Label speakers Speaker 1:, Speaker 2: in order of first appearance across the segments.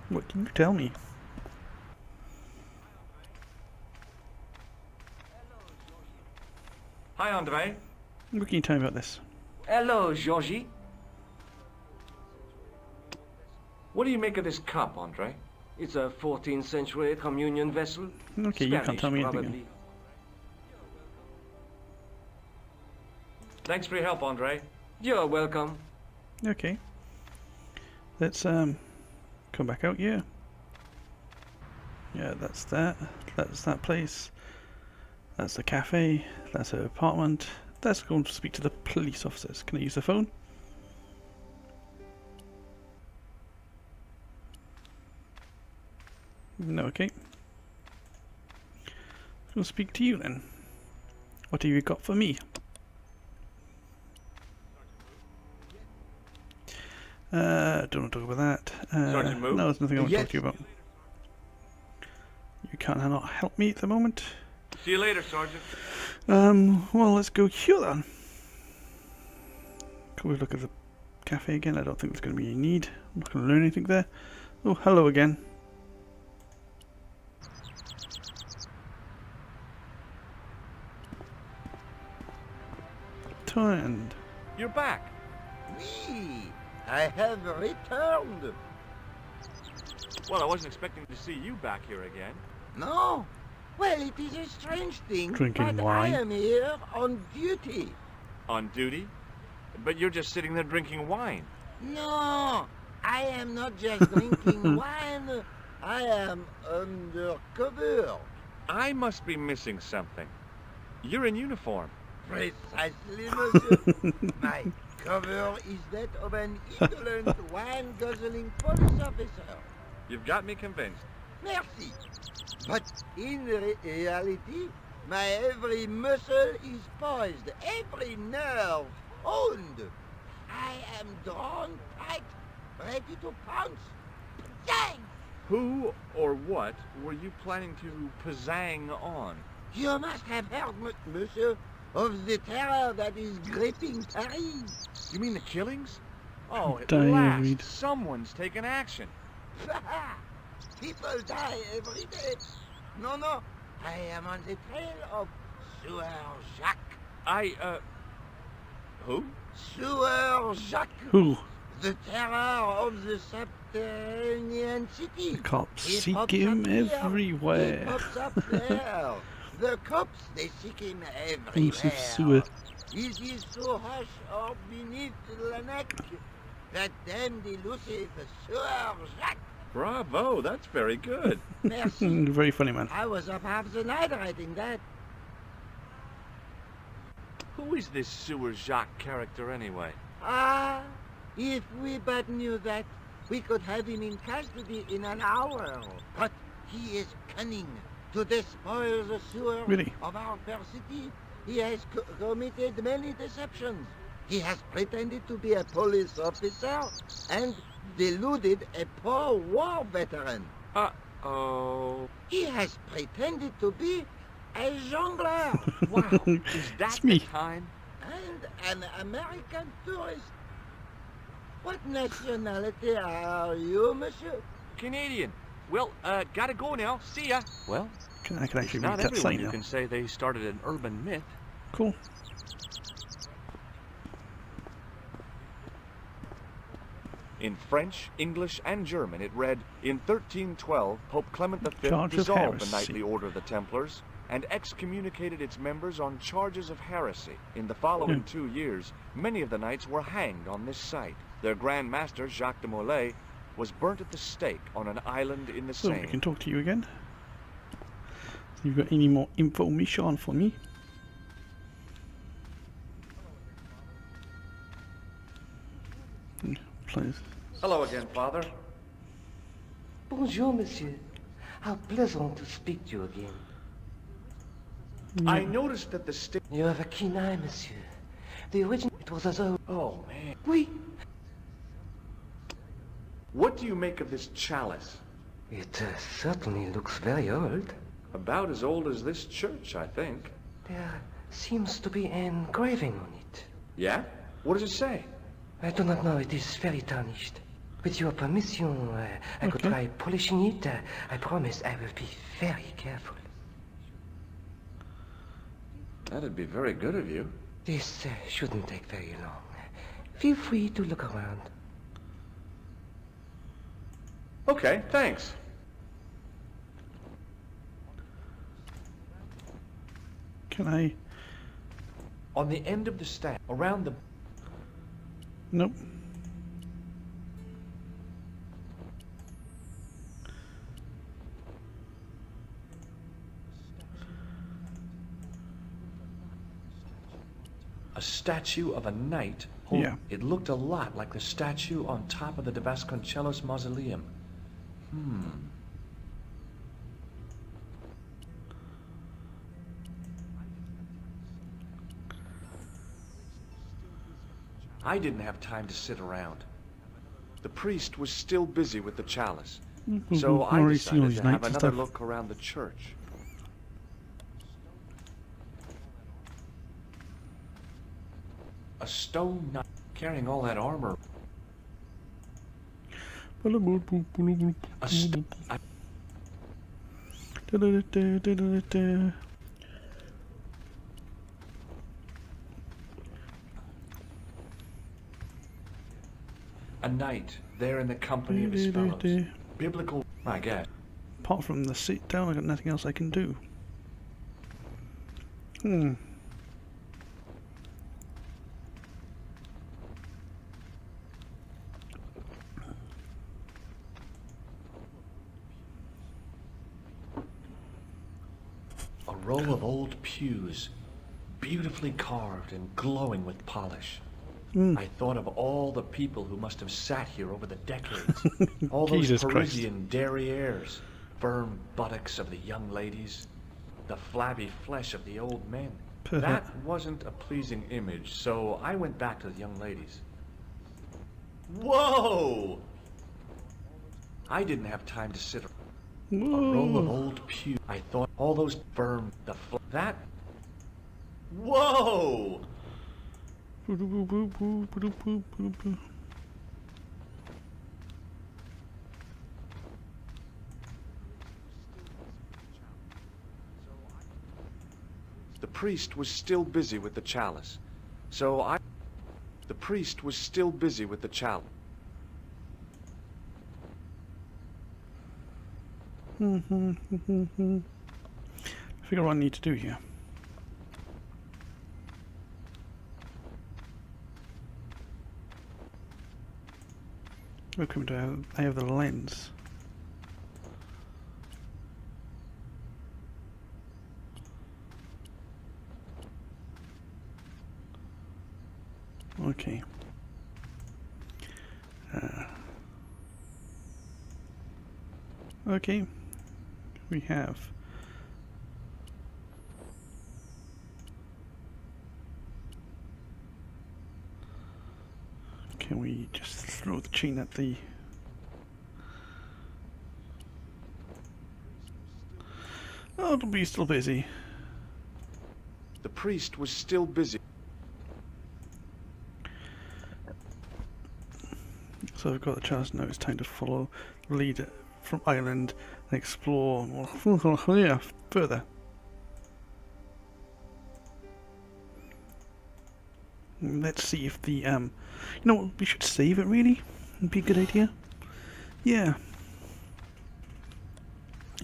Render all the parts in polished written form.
Speaker 1: What can you tell me?
Speaker 2: Hi, Andre.
Speaker 1: What can you tell me about this?
Speaker 2: Hello, Georgie. What do you make of this cup, Andre?
Speaker 3: It's a 14th century communion vessel.
Speaker 1: Okay, you can't tell me anything.
Speaker 3: Probably.
Speaker 2: Thanks for your help, Andre.
Speaker 3: You're welcome.
Speaker 1: Okay. Let's come back out here. Yeah, that's that. That's that place. That's the cafe. That's her apartment. Let's go and speak to the police officers. Can I use the phone? No, okay. I'll speak to you then. What have you got for me? Don't want to talk about that.
Speaker 2: Sergeant Moot?
Speaker 1: No, there's nothing I want to
Speaker 3: Yes.
Speaker 1: talk to you about. You can't not help me at the moment.
Speaker 2: See you later, Sergeant.
Speaker 1: Well, let's go here then. Can we look at the cafe again? I don't think there's going to be any need. I'm not going to learn anything there. Oh, hello again. Turned.
Speaker 2: You're back.
Speaker 4: Oui, I have returned.
Speaker 2: Well, I wasn't expecting to see you back here again.
Speaker 4: No? Well, it is a strange thing,
Speaker 1: Drinking
Speaker 4: but
Speaker 1: wine.
Speaker 4: I am here on duty.
Speaker 2: On duty? But you're just sitting there drinking wine.
Speaker 4: No, I am not just drinking wine. I am undercover.
Speaker 2: I must be missing something. You're in uniform.
Speaker 4: Precisely, monsieur. My cover is that of an indolent, wine-guzzling police officer.
Speaker 2: You've got me convinced.
Speaker 4: Merci. But in reality, my every muscle is poised, every nerve honed. I am drawn tight, ready to pounce. Bang!
Speaker 2: Who or what were you planning to pizzang on?
Speaker 4: You must have heard, monsieur, of the terror that is gripping Paris.
Speaker 2: You mean the killings? Oh, at
Speaker 1: Diary.
Speaker 2: last, someone's taken action.
Speaker 4: People die every day. No, I am on the trail of Sewer Jacques.
Speaker 2: Who?
Speaker 4: Sewer Jacques,
Speaker 1: Who?
Speaker 4: the terror of the subterranean city.
Speaker 1: The cops
Speaker 4: He
Speaker 1: seek
Speaker 4: pops
Speaker 1: him
Speaker 4: up here,
Speaker 1: everywhere.
Speaker 4: He pops up there. The cops, they seek him
Speaker 1: Who's
Speaker 4: everywhere.
Speaker 1: sewer?
Speaker 4: It is so hush or beneath the neck that damned elusive Sewer Jacques.
Speaker 2: Bravo, that's very good.
Speaker 4: Merci.
Speaker 1: Very funny, man.
Speaker 4: I was up half the night writing that.
Speaker 2: Who is this Sewer Jacques character anyway?
Speaker 4: Ah, if we but knew that, we could have him in custody in an hour. But he is cunning to despoil the sewer
Speaker 1: Really?
Speaker 4: of our fair city. He has committed many deceptions. He has pretended to be a police officer and deluded a poor war veteran.
Speaker 2: Uh-oh.
Speaker 4: He has pretended to be a jongleur
Speaker 2: Wow, is that
Speaker 1: It's me.
Speaker 2: the kind?
Speaker 4: and an American tourist. What nationality are you, monsieur?
Speaker 2: Canadian. Well, gotta go now. See ya. Well,
Speaker 1: I can actually
Speaker 2: it's
Speaker 1: read
Speaker 2: not
Speaker 1: that
Speaker 2: everyone
Speaker 1: sign
Speaker 2: you
Speaker 1: now.
Speaker 2: can say they started an urban myth.
Speaker 1: Cool.
Speaker 2: In French, English, and German, it read, in 1312, Pope Clement V
Speaker 1: Charge of
Speaker 2: dissolved the
Speaker 1: heresy.
Speaker 2: knightly order of the Templars and excommunicated its members on charges of heresy. In the following 2 years, many of the knights were hanged on this site. Their Grand Master, Jacques de Molay, was burnt at the stake on an island in the
Speaker 1: So we
Speaker 2: Seine.
Speaker 1: can talk to you again. So you've got any more information for me? Please.
Speaker 2: Hello again, Father.
Speaker 3: Bonjour, monsieur. How pleasant to speak to you again.
Speaker 2: I noticed that the stick...
Speaker 3: You have a keen eye, monsieur. The original, it was as though...
Speaker 2: Oh, man.
Speaker 3: Oui.
Speaker 2: What do you make of this chalice?
Speaker 3: It certainly looks very old.
Speaker 2: About as old as this church, I think.
Speaker 3: There seems to be an engraving on it.
Speaker 2: Yeah? What does it say?
Speaker 3: I do not know. It is very tarnished. With your permission, I could
Speaker 1: Okay.
Speaker 3: try polishing it. I promise I will be very careful.
Speaker 2: That'd be very good of you.
Speaker 3: This shouldn't take very long. Feel free to look around.
Speaker 2: Okay, thanks.
Speaker 1: Can I?
Speaker 5: On the end of the stack, around the...
Speaker 1: Nope.
Speaker 5: A statue of a knight.
Speaker 1: Yeah.
Speaker 5: It looked a lot like the statue on top of the De Vasconcellos mausoleum. I didn't have time to sit around.
Speaker 2: The priest was still busy with the chalice,
Speaker 1: Mhm,
Speaker 2: so I
Speaker 1: already seen all
Speaker 2: decided
Speaker 1: these
Speaker 2: to have
Speaker 1: knights and
Speaker 2: another
Speaker 1: stuff.
Speaker 2: look around the church.
Speaker 5: A stone knight carrying all that armor. A st- I- a knight there in the company of his fellows. Biblical, I guess.
Speaker 1: Apart from the sit down, I got nothing else I can do. Hmm.
Speaker 5: A row of old pews, beautifully carved and glowing with polish. I thought of all the people who must have sat here over the decades. All those
Speaker 1: Jesus Christ.
Speaker 5: Parisian derrieres, firm buttocks of the young ladies, the flabby flesh of the old men.
Speaker 1: Perfect.
Speaker 5: That wasn't a pleasing image, so I went back to the young ladies. Whoa! I didn't have time to sit. A row of old pews. I thought all those firm, that. Whoa!
Speaker 2: The priest was still busy with the chalice, so I... The priest was still busy with the chalice.
Speaker 1: Figure what I need to do here. Welcome to I have the lens. Okay. Okay. We have. Can we just throw the chain at the... Oh, it'll be still busy.
Speaker 2: The priest was still busy.
Speaker 1: So I've got the chance now. It's time to follow the lead from Ireland and explore yeah, further. Let's see if the you know what, we should save it really. It'd be a good idea. Yeah.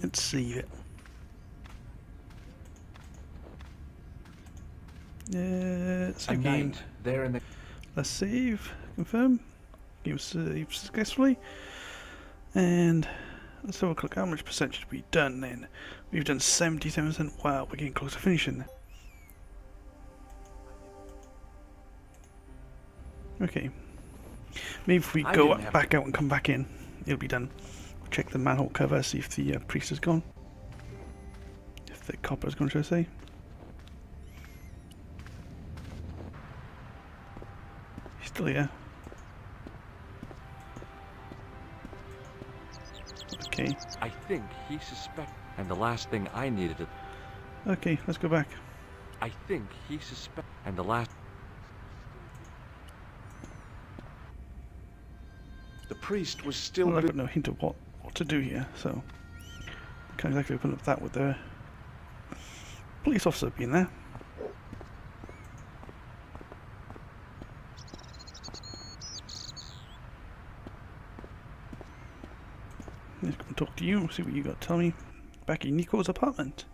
Speaker 1: Let's save it. It's a
Speaker 5: A
Speaker 1: game.
Speaker 5: knight there in the...
Speaker 1: Let's save. Confirm. Game saved successfully. And let's have a look. How much percentage have we done then? We've done 77%. Wow, we're getting close to finishing. Okay. Maybe if we
Speaker 5: I
Speaker 1: go
Speaker 5: didn't have
Speaker 1: back out and come back in, it'll be done. Check the manhole cover, see if the priest is gone. If the copper's gone, should I say. He's still here. Okay.
Speaker 2: I think he suspected. And the last thing I needed to...
Speaker 1: Okay, let's go back.
Speaker 2: I think he suspected. And the last... The priest was still
Speaker 1: Well, I've got no hint of what to do here, so can't exactly open up that with the police officer being there. Let's go and talk to you, see what you got to tell me. Back in Nico's apartment.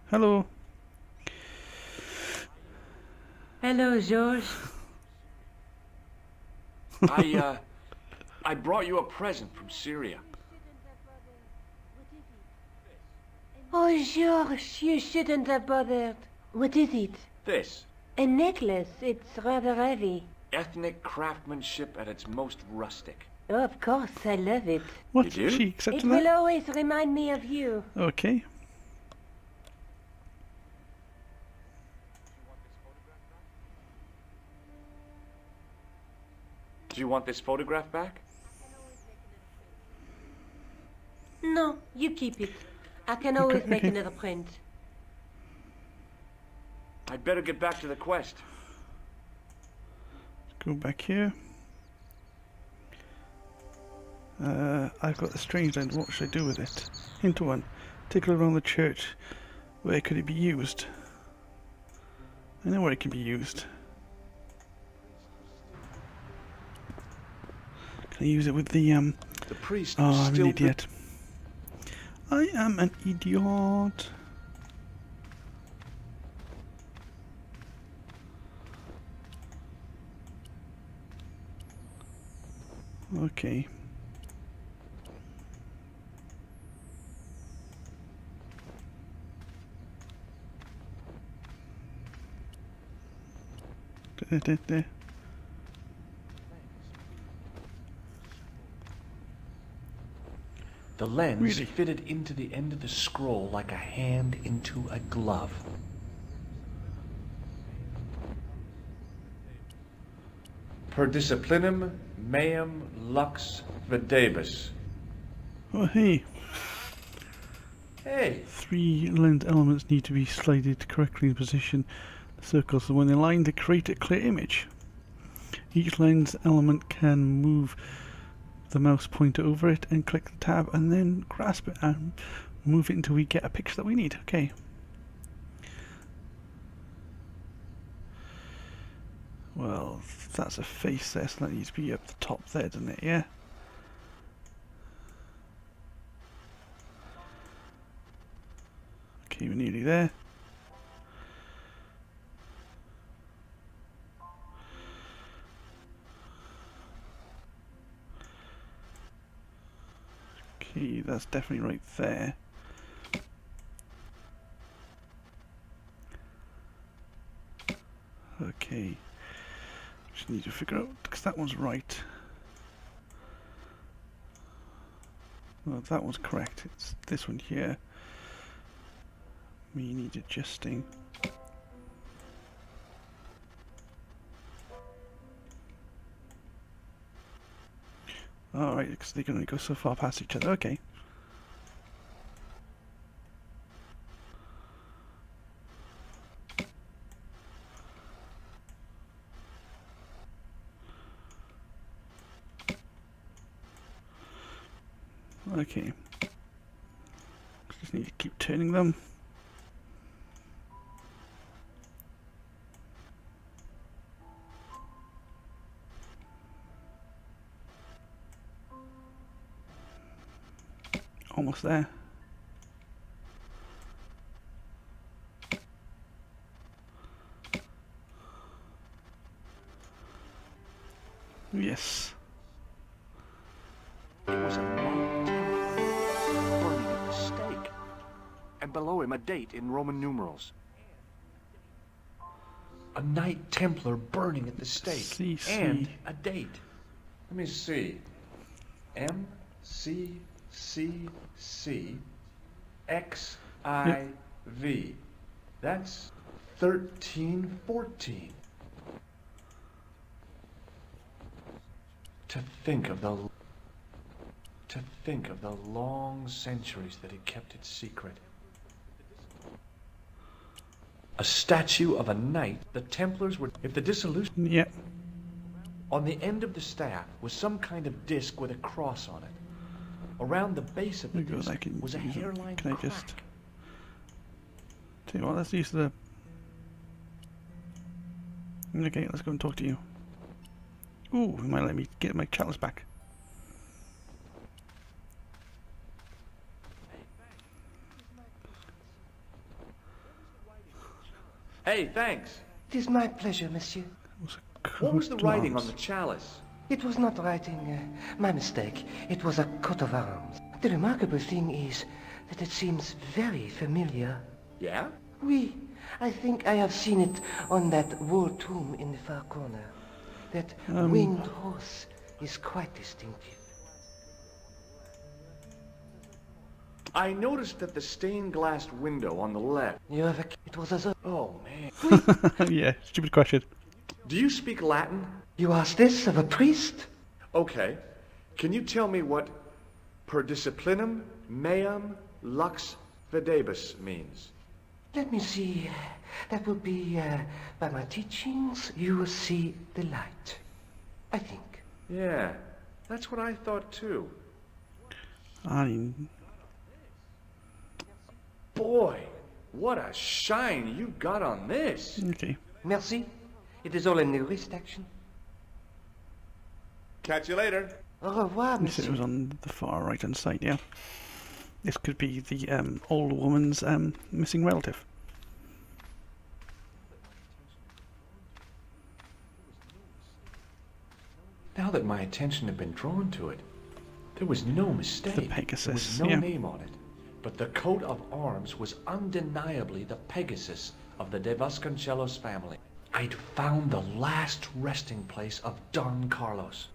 Speaker 1: Hello.
Speaker 6: Hello, George.
Speaker 2: I brought you a present from Syria.
Speaker 6: Oh, George, you shouldn't have bothered. What is it?
Speaker 2: This.
Speaker 6: A necklace. It's rather heavy.
Speaker 2: Ethnic craftsmanship at its most rustic.
Speaker 6: Oh, of course, I love it.
Speaker 1: What?
Speaker 2: You do?
Speaker 1: She
Speaker 6: It
Speaker 1: accepted
Speaker 6: will
Speaker 1: that?
Speaker 6: always remind me of you.
Speaker 1: Okay.
Speaker 2: Do you want this photograph back?
Speaker 6: No, you keep it. I can always make
Speaker 1: okay.
Speaker 6: another print.
Speaker 2: I'd better get back to the quest.
Speaker 1: Go back here. I've got the strange land. What should I do with it? Hint one. Take a look around the church. Where could it be used? I know where it can be used. Can I use it with the
Speaker 2: The priest
Speaker 1: Oh,
Speaker 2: was
Speaker 1: I'm an
Speaker 2: still
Speaker 1: idiot. I am an idiot. Okay. Da.
Speaker 5: The lens
Speaker 1: Really?
Speaker 5: fitted into the end of the scroll like a hand into a glove. Per disciplinum meum lux videbus.
Speaker 1: Oh, hey.
Speaker 5: Hey,
Speaker 1: 3 lens elements need to be slided correctly in position. The circles are when aligned to create a clear image. Each lens element can move the mouse pointer over it and click the tab and then grasp it and move it until we get a picture that we need. Okay. Well, that's a face there, so that needs to be up the top there, doesn't it? Yeah. Okay, we're nearly there. Okay, that's definitely right there. Okay. Just need to figure out, because that one's right. Well, that one's correct. It's this one here. We need adjusting. Alright, because they can only go so far past each other. Okay. Okay. Just need to keep turning them. Almost there. Yes.
Speaker 2: It was a Knight Templar burning at the stake. And below him a date in Roman numerals.
Speaker 5: a Knight Templar burning at the stake.
Speaker 1: CC.
Speaker 5: And a date. Let me see. MCCC That's 1314. To think of the long centuries that he kept it secret. A statue of a knight. The Templars were, if the dissolution.
Speaker 1: Yep.
Speaker 5: On the end of the staff was some kind of disc with a cross on it. Around the base of the
Speaker 1: There we go, I
Speaker 5: disc
Speaker 1: can
Speaker 5: was a
Speaker 1: use it.
Speaker 5: hairline
Speaker 1: Can I
Speaker 5: crack.
Speaker 1: just... Tell you what, let's use the... Okay, let's go and talk to you. Ooh, it might let me get my chalice back.
Speaker 2: Hey, thanks.
Speaker 3: It is my pleasure, monsieur.
Speaker 2: What was the
Speaker 1: Coat of
Speaker 2: writing on
Speaker 1: arms.
Speaker 2: the chalice?
Speaker 3: It was not writing, my mistake. It was a coat of arms. The remarkable thing is that it seems very familiar.
Speaker 2: Yeah?
Speaker 3: Oui, I think I have seen it on that wall tomb in the far corner. That winged horse is quite distinctive.
Speaker 2: I noticed that the stained glass window on the left.
Speaker 3: You have it was as though...
Speaker 2: Oh, man.
Speaker 1: Yeah, stupid question.
Speaker 2: Do you speak Latin?
Speaker 3: You ask this of a priest?
Speaker 2: Okay. Can you tell me what per disciplinum meam lux fidebus means?
Speaker 3: Let me see. That would be, by my teachings, you will see the light. I think.
Speaker 2: Yeah, that's what I thought too.
Speaker 1: I mean,
Speaker 2: Boy, what a shine you got on this.
Speaker 1: okay.
Speaker 3: Merci. It is all in the wrist action.
Speaker 2: Catch you later.
Speaker 3: Au revoir,
Speaker 1: You said it
Speaker 3: monsieur.
Speaker 1: was on the far right hand side, yeah. This could be the old woman's missing relative.
Speaker 5: Now that my attention had been drawn to it, there was no mistake.
Speaker 1: The Pegasus,
Speaker 5: There was no
Speaker 1: yeah.
Speaker 5: name on it. But the coat of arms was undeniably the Pegasus of the De Vasconcelos family. I'd found the last resting place of Don Carlos.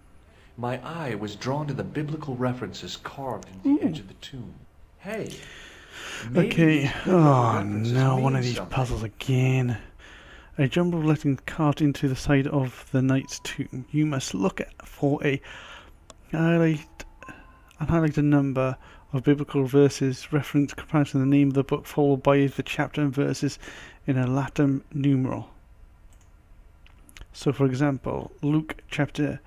Speaker 5: My eye was drawn to the biblical references carved into the edge of the tomb. Hey. maybe
Speaker 1: Okay.
Speaker 5: these biblical
Speaker 1: Oh
Speaker 5: references
Speaker 1: no, one
Speaker 5: mean
Speaker 1: of these
Speaker 5: something.
Speaker 1: puzzles again. A jumble letting carved into the side of the knight's tomb. You must look for a highlighted number of biblical verses, reference comparison the name of the book, followed by the chapter and verses in a Latin numeral. So, for example, Luke chapter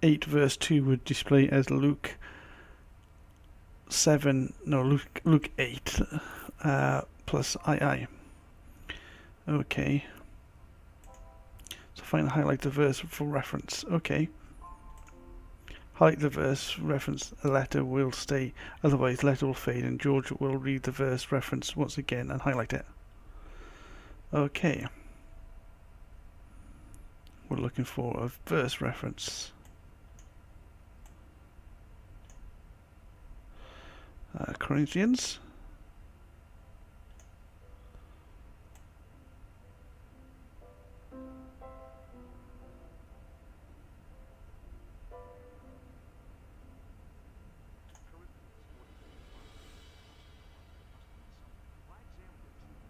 Speaker 1: 8 verse 2 would display as Luke 8 plus II. Okay. So find and highlight the verse for reference. Okay. Highlight the verse reference, a letter will stay, otherwise the letter will fade, and George will read the verse reference once again and highlight it. Okay. We're looking for a verse reference. Corinthians.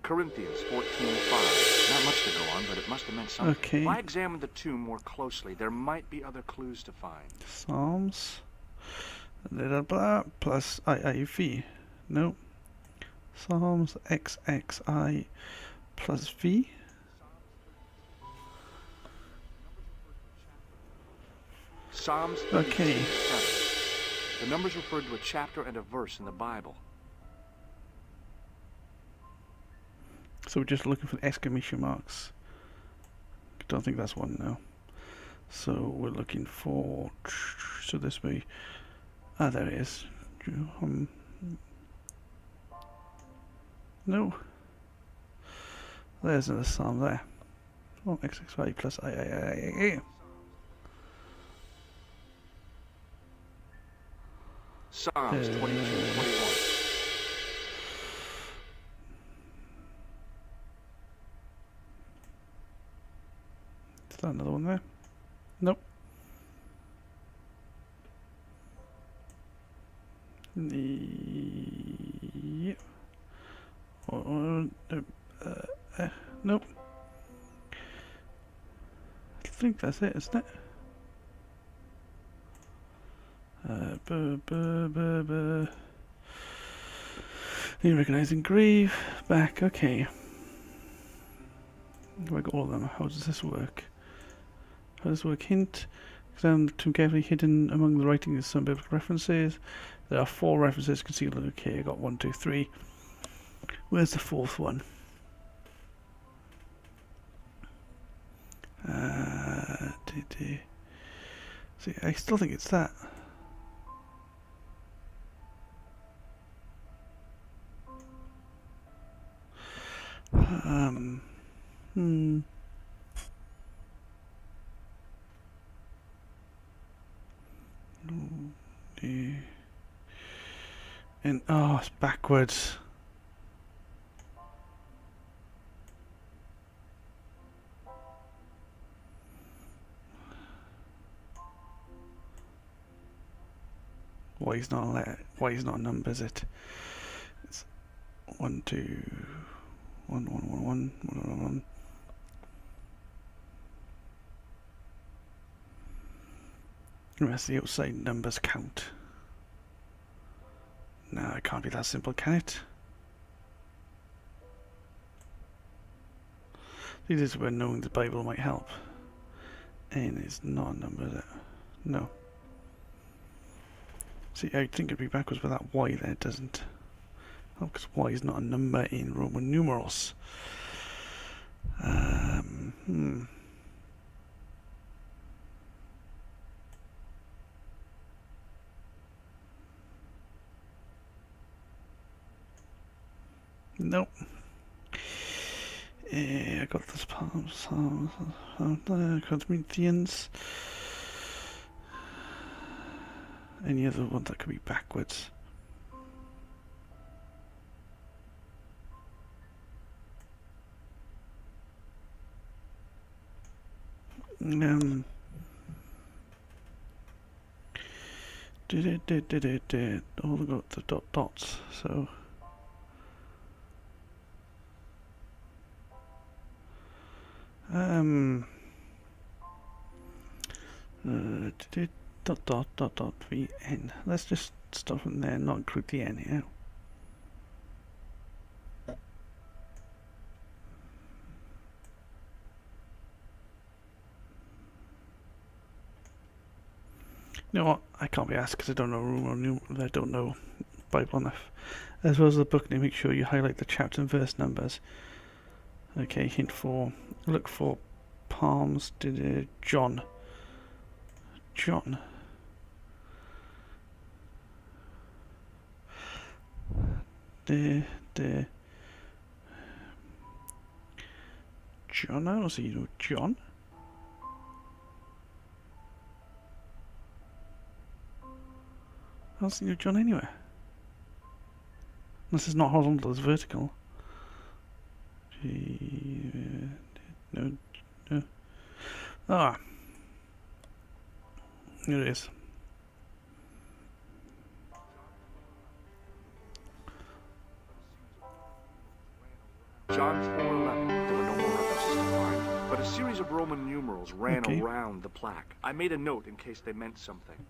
Speaker 2: Corinthians 14:5. Not much to go on, but it must have meant something.
Speaker 1: Okay.
Speaker 2: If I examine the tomb more closely, there might be other clues to find.
Speaker 1: Psalms. Blah, blah, plus IIV. No. Psalms XXI plus V.
Speaker 2: Psalms
Speaker 1: Okay.
Speaker 2: 32:7. The numbers referred to a chapter and a verse in the Bible.
Speaker 1: So we're just looking for the exclamation marks. Don't think that's one now. So we're looking for. So this way. Ah, there it is. No. There's another psalm there. Oh, XXY plus I.
Speaker 2: Psalms 22:21.
Speaker 1: Is that another one there? Nope. Yep. Nope. I think that's it, isn't it? You recognizing grave. Back. Okay. Have I got all of them? How does this work? How does it work? Hint. Examine the tomb carefully. Hidden among the writing is some biblical references. There are 4 references concealed. Okay, I got 1, 2, 3. Where's the 4th one? See, I still think it's that. Hmm. And oh, it's backwards. Why he's not a letter? Why he's not a number? Is it? It's 1, 2, 1, 1, 1, 1, 1, 1, 1. Unless the outside numbers count. No, it can't be that simple, can it? See, this is where knowing the Bible might help. N is not a number, is it? No. See, I'd think it'd be backwards, but that Y there doesn't. Oh, because Y is not a number in Roman numerals. Nope. I got this Psalms, Corinthians. Any other one that could be backwards? All got the dots, so. Vn. Let's just stop from there, not include the N here. You know what? I can't be asked because I don't know Roman I don't know Bible enough. As well as the book name, make sure you highlight the chapter and verse numbers. Okay, hint 4. Look for palms. John. John. John, I don't see no John. I don't see no John anywhere. Unless it's not horizontal, it's vertical. No. Ah. Here it is.
Speaker 2: John 4:11. There were no more references to find, but a series of Roman numerals ran around the plaque. I made a note in case they meant something.